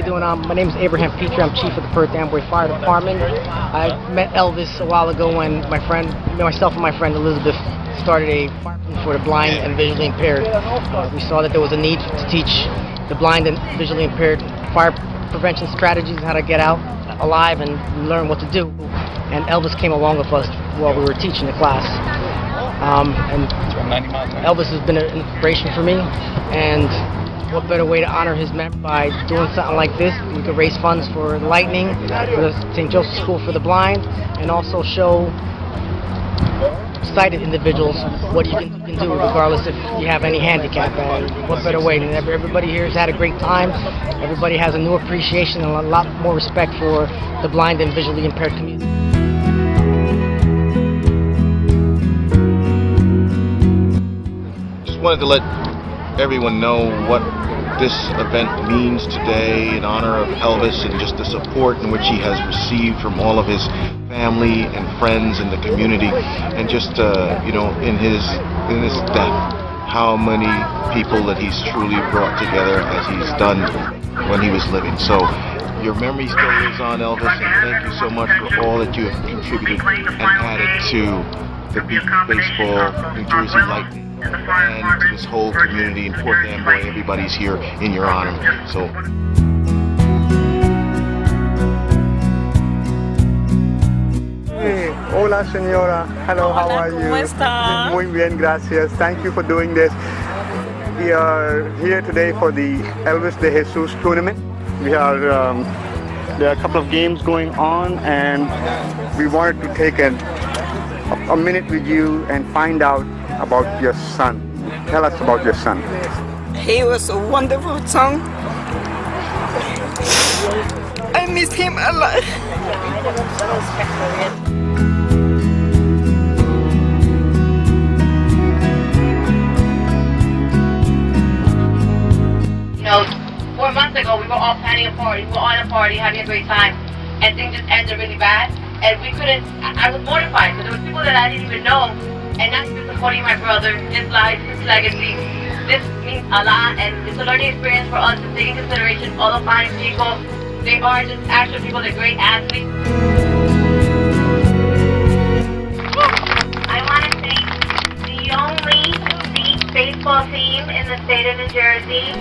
you doing? My name is Abraham Petrie. I'm chief of the Perth Amboy Fire Department. I met Elvis a while ago when myself and my friend Elizabeth started a fire for the blind and visually impaired. We saw that there was a need to teach the blind and visually impaired fire prevention strategies, how to get out alive and learn what to do. And Elvis came along with us while we were teaching the class. And Elvis has been an inspiration for me, and what better way to honor his memory by doing something like this? We could raise funds for Lightning, for the St. Joseph School for the Blind, and also show sighted individuals what you can do regardless if you have any handicap. And what better way? And everybody here has had a great time. Everybody has a new appreciation and a lot more respect for the blind and visually impaired community. Just wanted to let everyone know what this event means today in honor of Elvis, and just the support in which he has received from all of his family and friends in the community, and just you know, in his death, how many people that he's truly brought together as he's done when he was living. So your memory still lives on, Elvis, and thank you so much for all that you have contributed and added to the baseball New Jersey Lightning and to this whole community in Perth Amboy. Everybody's here in your honor. So. Hey, hola señora. Hello, how are you? ¿Cómo está? Muy bien, gracias. Thank you for doing this. We are here today for the Elvis DeJesus Tournament. We are there are a couple of games going on, and we wanted to take a minute with you and find out about your son. Tell us about your son. He was a wonderful son. I miss him a lot. You know, 4 months ago we were all planning a party. We were on a party, having a great time, and things just ended really bad. And we couldn't. I was mortified. So there were people that I didn't even know. And now he's supporting my brother, his life, his legacy. This means a lot, and it's a learning experience for us to take into consideration all the fine people. They are just actual people, they're great athletes. I want to thank the only elite baseball team in the state of New Jersey.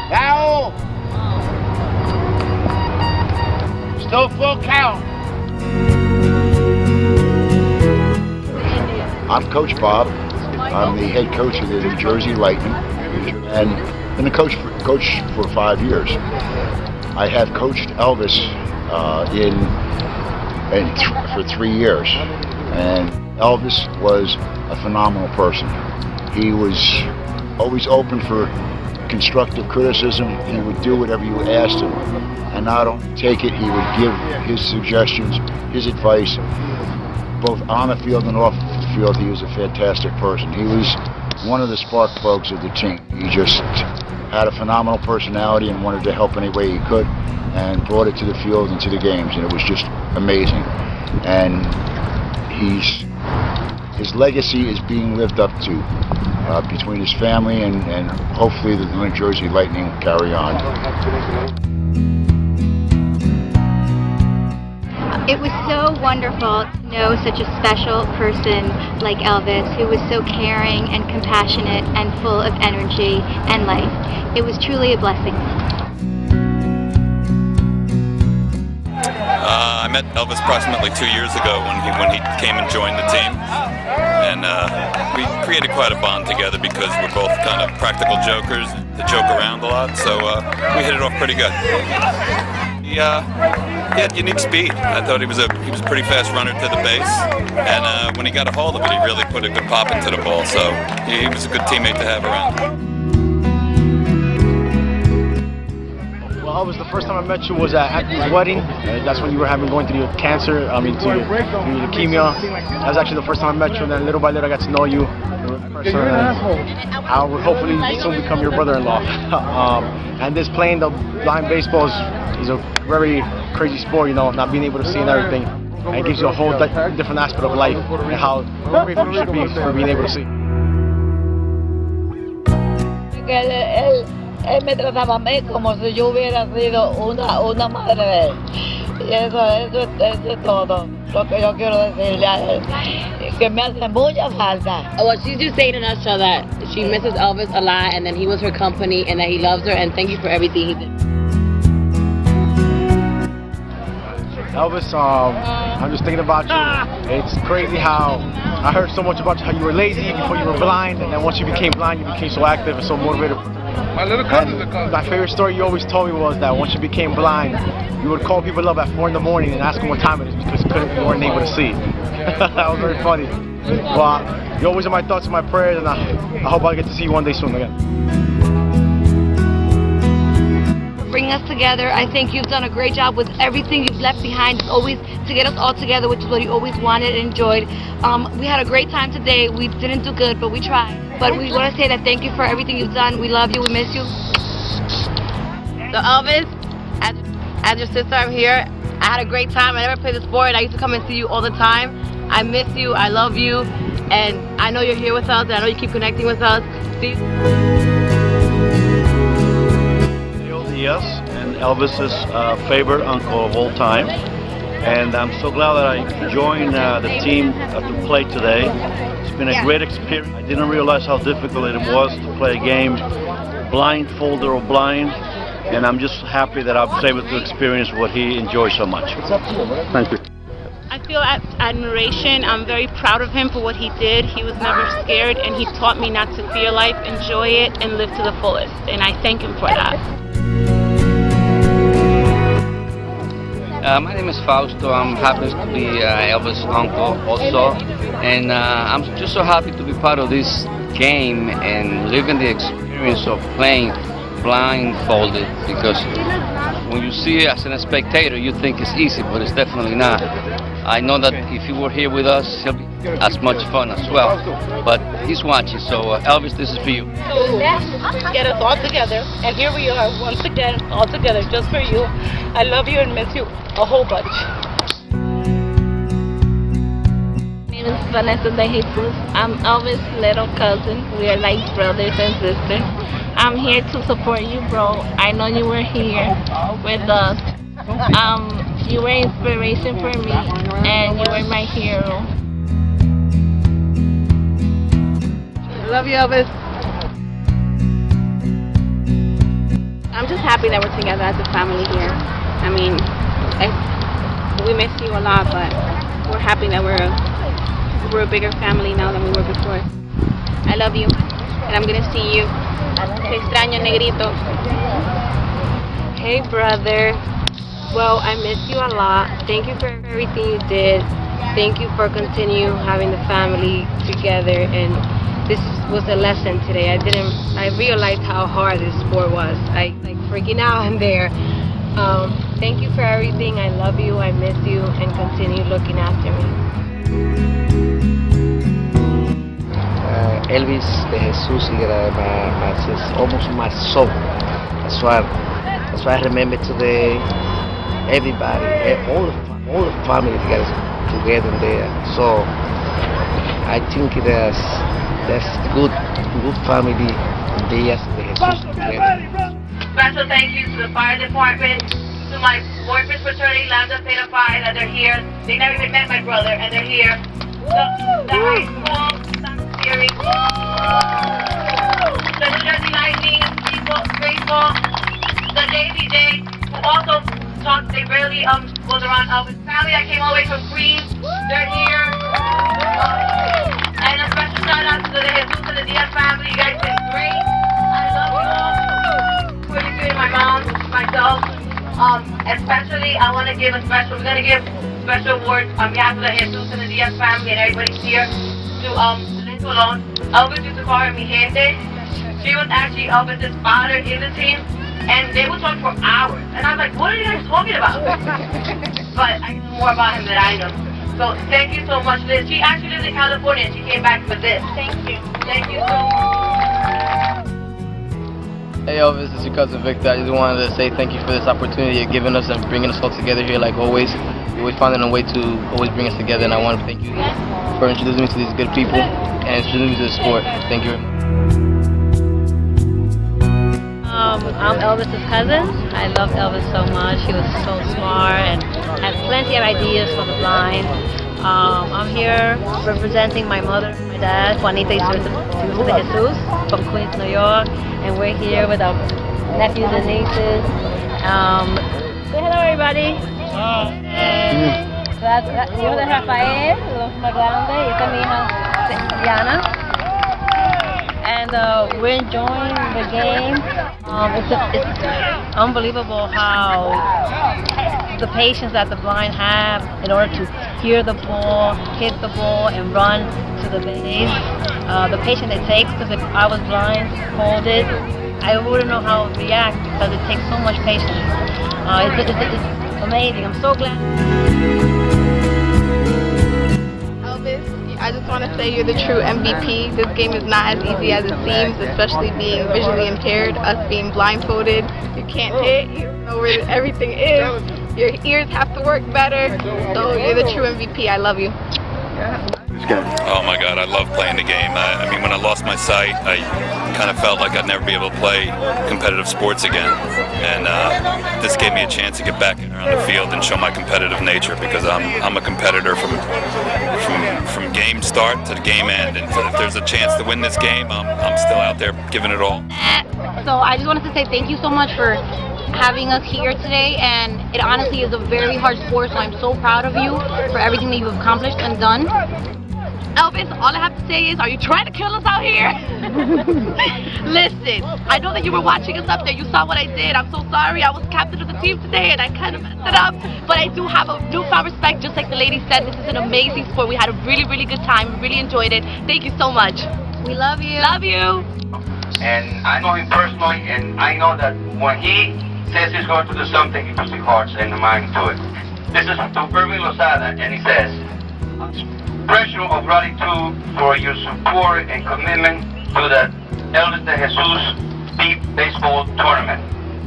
Now, still full count. I'm Coach Bob. I'm the head coach of the New Jersey Lightning, and been a coach for 5 years. I have coached Elvis for 3 years, and Elvis was a phenomenal person. He was always open for constructive criticism. He would do whatever you asked him, and not only take it, he would give his suggestions, his advice, both on the field and off the field. He was a fantastic person. He was one of the spark plugs of the team. He just had a phenomenal personality and wanted to help any way he could, and brought it to the field and to the games, and it was just amazing. And his legacy is being lived up to between his family, and hopefully the New Jersey Lightning will carry on. It was so wonderful to know such a special person like Elvis, who was so caring and compassionate and full of energy and life. It was truly a blessing. I met Elvis approximately 2 years ago when he came and joined the team, and we created quite a bond together because we're both kind of practical jokers that joke around a lot, so we hit it off pretty good. He had unique speed. I thought he was a pretty fast runner to the base, and when he got a hold of it, he really put a good pop into the ball, so he was a good teammate to have around. Well, Elvis, the first time I met you was at his wedding. That's when you were going through your cancer, through your leukemia. That was actually the first time I met you, and then little by little I got to know you. person, and I will hopefully soon become your brother-in-law. And this playing the blind baseball is a very crazy sport, you know, not being able to see and everything. And it gives you a whole different aspect of life and how grateful you should be for being able to see. Él me trataba a mí como si yo hubiera sido una madre de él. Y eso es todo lo que yo quiero decirle a él, que me hace mucha falta. Well, she's just saying in a nutshell that she misses Elvis a lot, and then he was her company, and that he loves her, and thank you for everything he did. Elvis, I'm just thinking about you. It's crazy how I heard so much about you, how you were lazy before you were blind, and then once you became blind, you became so active and so motivated. My little cousins are coming. My favorite story you always told me was that once you became blind, you would call people up at 4 in the morning and ask them what time it is because you weren't able to see. That was very funny. Well, you're always in my thoughts and my prayers, and I hope I get to see you one day soon again. Bring us together. I think you've done a great job with everything you've left behind. It's always to get us all together, which is what you always wanted and enjoyed. We had a great time today. We didn't do good, but we tried. But we want to say that thank you for everything you've done. We love you. We miss you. So Elvis, as your sister, I'm here. I had a great time. I never played the sport. I used to come and see you all the time. I miss you. I love you. And I know you're here with us. And I know you keep connecting with us. See? Yes, and Elvis's favorite uncle of all time, and I'm so glad that I joined the team to play today. It's been a great experience. I didn't realize how difficult it was to play a game blindfolded or blind, and I'm just happy that I was able to experience what he enjoys so much. Thank you. I feel admiration. I'm very proud of him for what he did. He was never scared, and he taught me not to fear life, enjoy it, and live to the fullest, and I thank him for that. My name is Fausto. I'm happy to be Elvis' uncle also, and I'm just so happy to be part of this game and living the experience of playing blindfolded, because when you see it as a spectator you think it's easy, but it's definitely not. I know that if he were here with us he'll be as much fun as well, but he's watching, so Elvis, this is for you. Get us all together, and here we are once again all together just for you. I love you and miss you a whole bunch. My name is Vanessa DeJesus. I'm Elvis' little cousin. We are like brothers and sisters. I'm here to support you, bro. I know you were here with us. You were inspiration for me, and you were my hero. Love you, Elvis. I'm just happy that we're together as a family here. I mean, we miss you a lot, but we're happy that we're a bigger family now than we were before. I love you, and I'm gonna see you. Te extraño, negrito. Hey, brother. Well, I miss you a lot. Thank you for everything you did. Thank you for continuing having the family together, and this was a lesson today. I realized how hard this sport was. I like freaking out in there. Thank you for everything. I love you. I miss you, and continue looking after me. Elvis DeJesus is almost my soul. That's why I remember today. Everybody, all the family together there. So I think that's good family DeJesus together. Special thank you to the fire department, to my boyfriend's fraternity, Lambda Theta Phi, that they're here. They never even met my brother, and they're here. The high school series, the New Jersey Lightning, baseball, the Navy Day, who also talked. They barely was around Elvis' family. I came all the way from Queens. They're here. And a special shout out to the DeJesus and the Diaz family. You guys did great. I love you all. Really good, my mom, myself. Especially, I want to give we're going to give special awards on behalf of the DeJesus and the Diaz family and everybody's here to Lynn Colon. Elvis used to call her mi gente. She was actually Elvis' father in the team, and they would talk for hours. And I was like, what are you guys talking about? But I know more about him than I know. So thank you so much, Liz. She actually lives in California and she came back for this. Thank you. Thank you so much. Hey Elvis, it's your cousin Victor. I just wanted to say thank you for this opportunity you're giving us and bringing us all together here like always. You always finding a way to always bring us together, and I want to thank you for introducing me to these good people and introducing me to the sport. Thank you very much. I'm Elvis's cousin. I love Elvis so much. He was so smart and had plenty of ideas for the blind. I'm here representing my mother, my dad, Juanita y Jesus from Queens, New York, and we're here with our nephews and nieces. Say hello, everybody. Yo de Rafael, los más grandes, y esta es mi hija Diana. And we're enjoying the game. It's unbelievable how the patience that the blind have in order to hear the ball, hit the ball, and run to the base. The patience it takes, because if I was blind, hold it, I wouldn't know how to react because it takes so much patience. It's amazing. I'm so glad. Elvis, I just want to say you're the true MVP. This game is not as easy as it seems, especially being visually impaired, us being blindfolded. You can't hit, you don't know where everything is. Your ears have to work better. So you're the true MVP. I love you. Oh my God, I love playing the game. I mean, when I lost my sight, I kind of felt like I'd never be able to play competitive sports again. And this gave me a chance to get back around the field and show my competitive nature, because I'm a competitor from game start to the game end. And if there's a chance to win this game, I'm still out there giving it all. So I just wanted to say thank you so much for having us here today, and it honestly is a very hard sport, so I'm so proud of you for everything that you've accomplished and done. Elvis, all I have to say is, are you trying to kill us out here? Listen, I know that you were watching us up there. You saw what I did. I'm so sorry. I was captain of the team today and I kind of messed it up. But I do have a newfound respect. Just like the lady said, this is an amazing sport. We had a really, really good time. We really enjoyed it. Thank you so much. We love you. Love you. And I know him personally, and I know that when he says he's going to do something, he puts his heart and mind to it. This is to Irving Lozada, and he says, expression of gratitude for your support and commitment to the Elvis DeJesus Deep Baseball Tournament.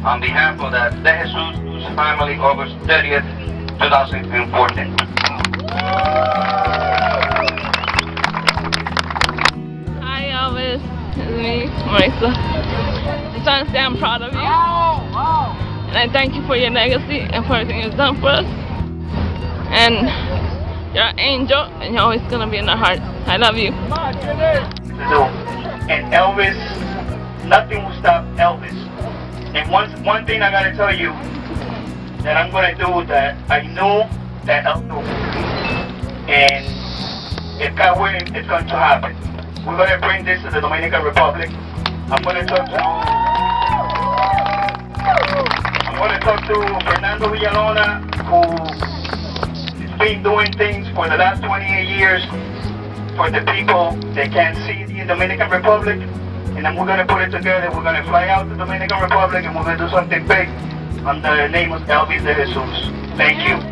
On behalf of the DeJesus family, August 30th, 2014. Hi Elvis, it's me, Marisa. Just want to say I'm proud of you. And I thank you for your legacy and for everything you've done for us. And you're an angel, and you're always going to be in our hearts. I love you. And Elvis, nothing will stop Elvis. And one thing I got to tell you that I'm going to do that I know that I'll do. And if God willing, it's going to happen. We're going to bring this to the Dominican Republic. I'm going to talk to Fernando Villalona, who been doing things for the last 28 years for the people that can't see the Dominican Republic, and then we're going to put it together. We're going to fly out to the Dominican Republic and we're going to do something big under the name of Elvis DeJesus. Thank you.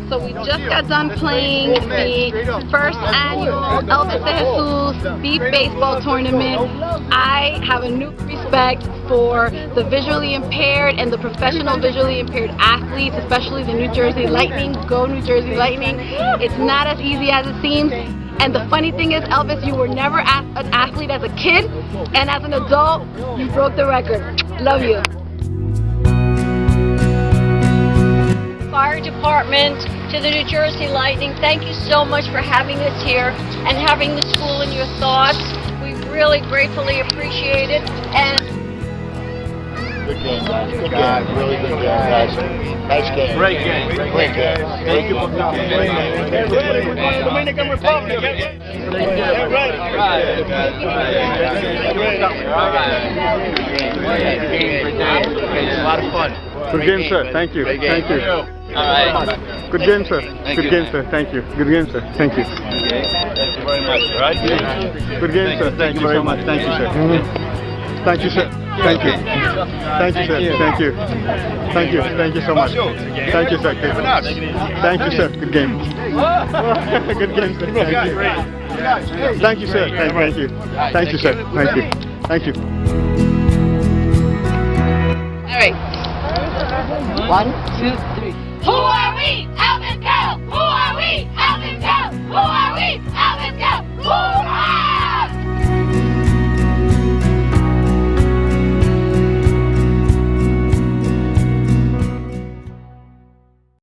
So we just got done playing the first annual Elvis DeJesus Deep Baseball Tournament. I have a new respect for the visually impaired and the professional visually impaired athletes, especially the New Jersey Lightning. Go New Jersey Lightning. It's not as easy as it seems. And the funny thing is, Elvis, you were never an athlete as a kid, and as an adult, you broke the record. Love you. Fire Department, to the New Jersey Lightning, thank you so much for having us here and having the school in your thoughts. We really gratefully appreciate it. And good game, guys. Good game. Really good game, guys. Nice game. Great game. Great game. Thank you for coming. Great game. Dominican Republic. A lot of fun. Good game, sir. Thank you. Thank you. All right. Good game, sir. Good game, sir. Thank you. Good game, sir. Thank you. Thank you very much. All right. Good game, sir. Thank you very much. Thank you, sir. Thank you, sir. Thank you. Thank you, sir. Thank you. Thank you. Thank you so much. Thank you, sir. Thank you, sir. Good game. Good game, sir. Thank you. Thank you, sir. Thank you. Thank you, sir. Thank you. Thank you. All right. 1, 2, 3.